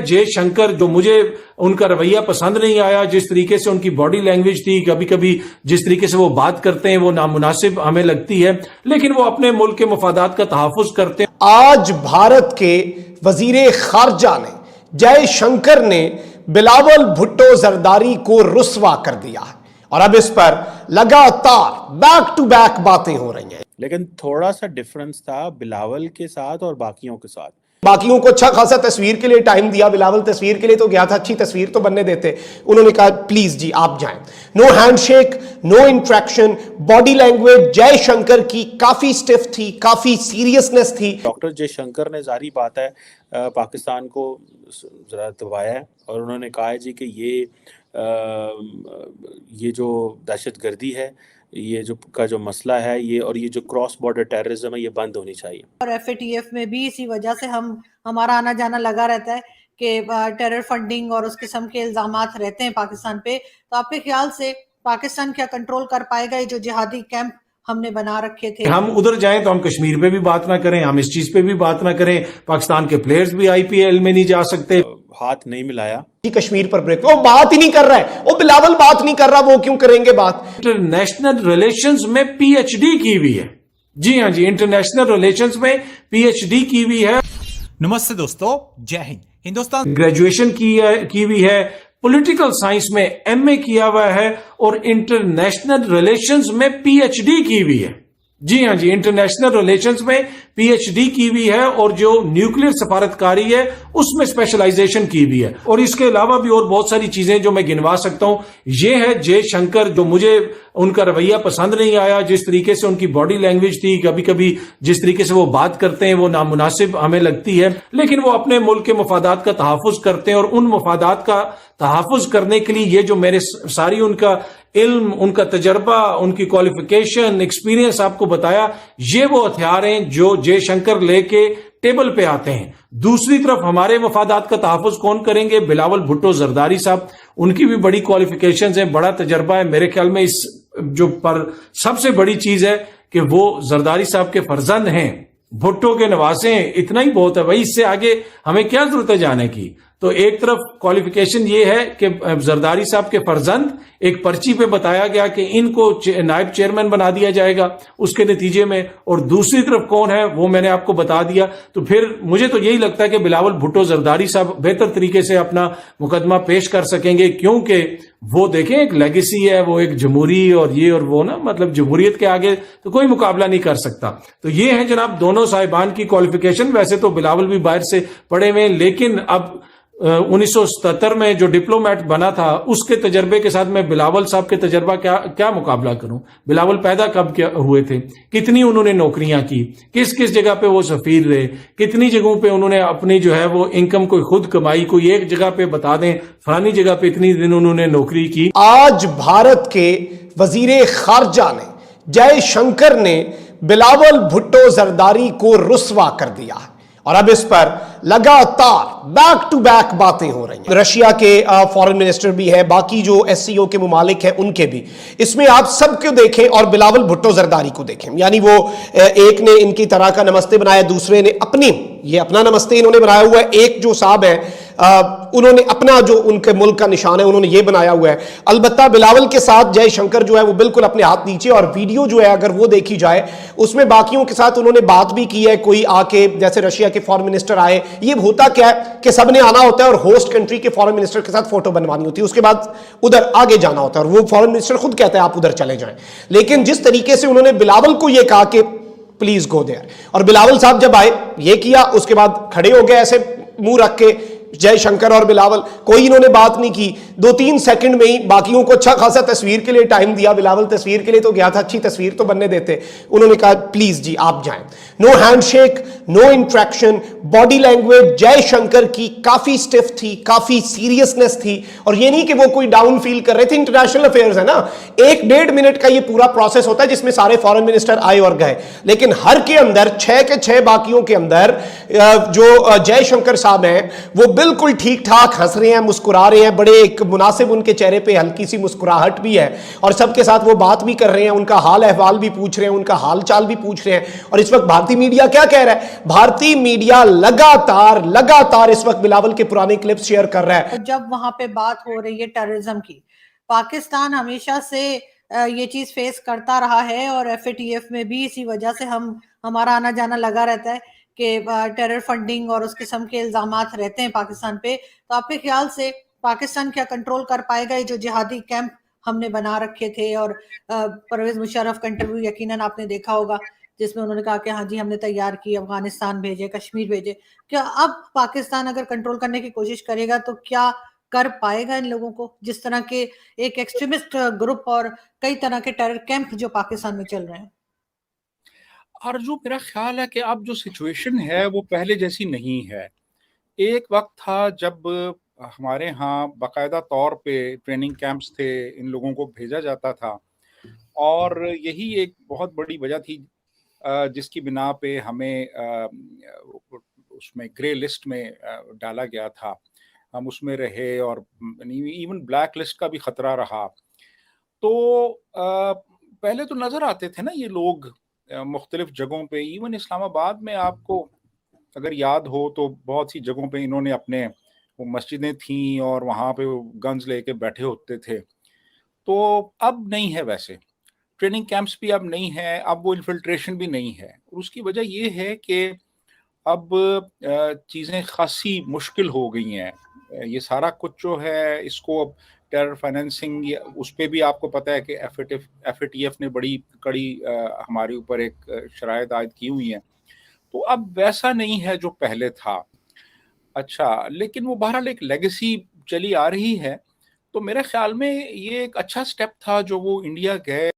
जय शंकर, जो मुझे उनका रवैया पसंद नहीं आया, जिस तरीके से उनकी बॉडी लैंग्वेज थी, कभी कभी जिस तरीके से वो बात करते हैं वो नामुनासिब हमें लगती है, लेकिन वो अपने मुल्क के मफादात का तहफ़्फ़ुज़ करते हैं। आज भारत के वजीर खारजा ने, जय शंकर ने बिलावल भुट्टो जरदारी को रुस्वा कर दिया है और अब इस पर लगातार बैक टू बैक बातें हो रही हैं। लेकिन थोड़ा सा डिफरेंस था बिलावल के साथ और बाकियों के साथ। बाकियों को अच्छा खासा तस्वीर के लिए टाइम दिया, बिलावल तस्वीर के लिए तो गया था, अच्छी तस्वीर तो बनने देते। उन्होंने कहा प्लीज जी आप जाएं। No handshake, no interaction, body language Jai Shankar की काफी स्टिफ थी, काफी सीरियसनेस थी। डॉक्टर जय शंकर ने जारी बात है पाकिस्तान को जरा दबाया है और उन्होंने कहा है जी कि ये जो दहशतगर्दी है, ये जो मसला है, ये जो क्रॉस बॉर्डर टेररिज्म है, ये बंद होनी चाहिए। और एफएटीएफ में भी इसी वजह से हमारा आना जाना लगा रहता है कि टेरर फंडिंग और उस किस्म के इल्जामात रहते हैं पाकिस्तान पे। तो आपके ख्याल से पाकिस्तान क्या कंट्रोल कर पाएगा ये जो जिहादी कैंप हमने बना रखे थे? हम उधर जाएं तो हम कश्मीर पे भी बात ना करें, हम इस चीज पे भी बात ना करें, पाकिस्तान के प्लेयर्स भी आईपीएल में नहीं जा सकते। हाथ नहीं मिलाया कश्मीर पर ब्रेक, वो बात ही नहीं कर रहा है, वो बिलावल बात नहीं कर रहा, वो क्यों करेंगे बात? इंटरनेशनल रिलेशंस में पीएचडी की हुई है। जी हाँ जी, इंटरनेशनल रिलेशंस में पीएचडी की हुई है। नमस्ते दोस्तों, जय हिंद। हिंदुस्तान ग्रेजुएशन की हुई है, पॉलिटिकल साइंस में एमए किया हुआ है और इंटरनेशनल रिलेशंस में पीएचडी की हुई है। जी हाँ जी, इंटरनेशनल रिलेशंस में पीएचडी की हुई है और जो न्यूक्लियर सफारतकारी है उसमें स्पेशलाइजेशन की हुई है। और इसके अलावा भी और बहुत सारी चीजें जो मैं गिनवा सकता हूं। ये है जय शंकर, जो मुझे उनका रवैया पसंद नहीं आया, जिस तरीके से उनकी बॉडी लैंग्वेज थी, कभी कभी जिस तरीके से वो बात करते हैं वो नामुनासिब हमें लगती है, लेकिन वो अपने मुल्क के मफादात का तहफ़्फ़ुज़ करते हैं और उन मफादात का तहफ़्फ़ुज़ करने के लिए ये जो मेरे सारी उनका इल्म, उनका तजर्बा, उनकी क्वालिफिकेशन, एक्सपीरियंस आपको बताया, ये वो हथियार हैं जो जय शंकर लेके टेबल पे आते हैं। दूसरी तरफ हमारे मफादात का तहफ़्फ़ुज़ कौन करेंगे? बिलावल भुट्टो जरदारी साहब, उनकी भी बड़ी क्वालिफिकेशंस हैं, बड़ा तजर्बा है। मेरे ख्याल में इस जो पर सबसे बड़ी चीज है कि वो जरदारी साहब के फर्जंद हैं, भुट्टो के नवासे हैं, इतना ही बहुत है भाई, इससे आगे हमें क्या जरूरत है जाने की। तो एक तरफ क्वालिफिकेशन ये है कि जरदारी साहब के फर्जंद, एक पर्ची पे बताया गया कि इनको नायब चेयरमैन बना दिया जाएगा उसके नतीजे में, और दूसरी तरफ कौन है वो मैंने आपको बता दिया। तो फिर मुझे तो यही लगता है कि बिलावल भुट्टो जरदारी साहब बेहतर तरीके से अपना मुकदमा पेश कर सकेंगे, क्योंकि वो देखें एक लेगेसी है, वो एक जमहूरी और ये और वो ना, मतलब जमहूरियत के आगे तो कोई मुकाबला नहीं कर सकता। तो ये है जनाब दोनों साहिबान की क्वालिफिकेशन। वैसे तो बिलावल भी बाहर से पढ़े हुए, लेकिन अब 1977 में जो डिप्लोमेट बना था उसके तजर्बे के साथ मैं बिलावल साहब के तजर्बा क्या मुकाबला करूं? बिलावल पैदा कब हुए थे, कितनी उन्होंने नौकरियां की, किस किस जगह पे वो सफीर रहे, कितनी जगहों पे उन्होंने अपनी जो है वो इनकम कोई खुद कमाई, कोई एक जगह पे बता दें फलानी जगह पे इतनी दिन उन्होंने नौकरी की। आज भारत के वजीर खारजा ने, जय शंकर ने बिलावल भुट्टो जरदारी को रुस्वा कर दिया है और अब इस पर लगातार बैक टू बैक बातें हो रही हैं। रशिया के फॉरेन मिनिस्टर भी है, बाकी जो एससीओ के मुमालिक हैं उनके भी। इसमें आप सबको देखें और बिलावल भुट्टो जरदारी को देखें, यानी वो एक ने इनकी तरह का नमस्ते बनाया, दूसरे ने ये अपना नमस्ते इन्होंने बनाया हुआ है। एक जो साहब है उन्होंने अपना जो उनके मुल्क का निशान है उन्होंने ये बनाया हुआ है। अलबत्ता बिलावल के साथ जय शंकर जो है वो बिल्कुल अपने हाथ नीचे, और वीडियो जो है अगर वो देखी जाए उसमें बाकियों के साथ उन्होंने बात भी की है। कोई आके, जैसे रशिया के फॉरेन मिनिस्टर आए, ये होता क्या है कि सबने आना होता है और होस्ट कंट्री के फॉरेन मिनिस्टर के साथ फोटो बनवानी होती है, उसके बाद उधर आगे जाना होता है और वो फॉरेन मिनिस्टर खुद कहता है आप उधर चले जाएं। लेकिन जिस तरीके से उन्होंने बिलावल को यह कहा कि प्लीज गो देयर, और बिलावल साहब जब आए ये किया, उसके बाद खड़े हो गए ऐसे मुंह रख के, जय शंकर और बिलावल, कोई इन्होंने बात नहीं की। 2-3 सेकंड में ही बाकियों को अच्छा खासा तस्वीर के लिए टाइम दिया, बिलावल तस्वीर के लिए तो गया था, अच्छी तस्वीर तो बनने देते। उन्होंने कहा प्लीज जी आप जाएं। No handshake, no interaction, body language Jai Shankar की काफी स्टिफ थी, काफी सीरियसनेस थी, और ये नहीं कि वो कोई डाउन फील कर रहे थे। इंटरनेशनल अफेयर्स है ना, 1-1.5 मिनट का ये पूरा प्रोसेस होता है जिसमें सारे फॉरेन मिनिस्टर आए और गए, लेकिन हर के अंदर 6 के 6 बाकियों के अंदर जो जय शंकर साहब हैं वो बिल्कुल ठीक ठाक हंस रहे हैं, मुस्कुरा रहे हैं, बड़े एक मुनासिब उनके चेहरे पे हल्की सी मुस्कुराहट भी है और सबके साथ वो बात भी कर रहे हैं, उनका हाल अहवाल भी पूछ रहे हैं, उनका हाल चाल भी पूछ रहे हैं। और इस वक्त भारतीय मीडिया क्या कह रहा है? भारतीय मीडिया लगातार इस वक्त बिलावल के पुराने क्लिप्स शेयर कर रहा है। जब वहां पे बात हो रही है टेररिज्म की, पाकिस्तान हमेशा से ये चीज फेस करता रहा है और एफएटीएफ में भी इसी वजह से हमारा आना जाना लगा रहता है कि टेरर फंडिंग और उस किस्म के इल्जामात रहते हैं पाकिस्तान पे। तो आपके ख्याल से पाकिस्तान क्या कंट्रोल कर पाएगा ये जो जिहादी कैंप हमने बना रखे थे? और परवेज मुशर्रफ का इंटरव्यू यकीनन आपने देखा होगा जिसमें उन्होंने कहा कि हाँ जी हमने तैयार की, अफगानिस्तान भेजे, कश्मीर भेजे। क्या अब पाकिस्तान अगर कंट्रोल करने की कोशिश करेगा तो क्या कर पाएगा इन लोगों को, जिस तरह के एक एक्सट्रीमिस्ट ग्रुप और कई तरह के टेरर कैंप जो पाकिस्तान में चल रहे हैं? और जो मेरा ख्याल है कि अब जो सिचुएशन है वो पहले जैसी नहीं है। एक वक्त था जब हमारे यहाँ बाकायदा तौर पे ट्रेनिंग कैंप्स थे, इन लोगों को भेजा जाता था और यही एक बहुत बड़ी वजह थी जिसकी बिना पे हमें उसमें ग्रे लिस्ट में डाला गया था। हम उसमें रहे और इवन ब्लैक लिस्ट का भी खतरा रहा। तो पहले तो नज़र आते थे ना ये लोग मुख्तलिफ जगहों पे, इवन इस्लामाबाद में आपको अगर याद हो तो बहुत सी जगहों पे इन्होंने अपने वो मस्जिदें थीं और वहाँ पे वो गन्स लेके बैठे होते थे। तो अब नहीं है, वैसे ट्रेनिंग कैंप्स भी अब नहीं है, अब वो इन्फिल्ट्रेशन भी नहीं है। और उसकी वजह ये है कि अब चीज़ें खासी मुश्किल हो गई हैं। ये सारा कुछ जो है इसको अब टेरर फाइनेंसिंग उस पर भी आपको पता है कि एफएटीएफ ने बड़ी कड़ी हमारे ऊपर एक शराइत आयद की हुई है। तो अब वैसा नहीं है जो पहले था। अच्छा, लेकिन वो बहरहाल एक लेगेसी चली आ रही है। तो मेरे ख्याल में ये एक अच्छा स्टेप था जो वो इंडिया गए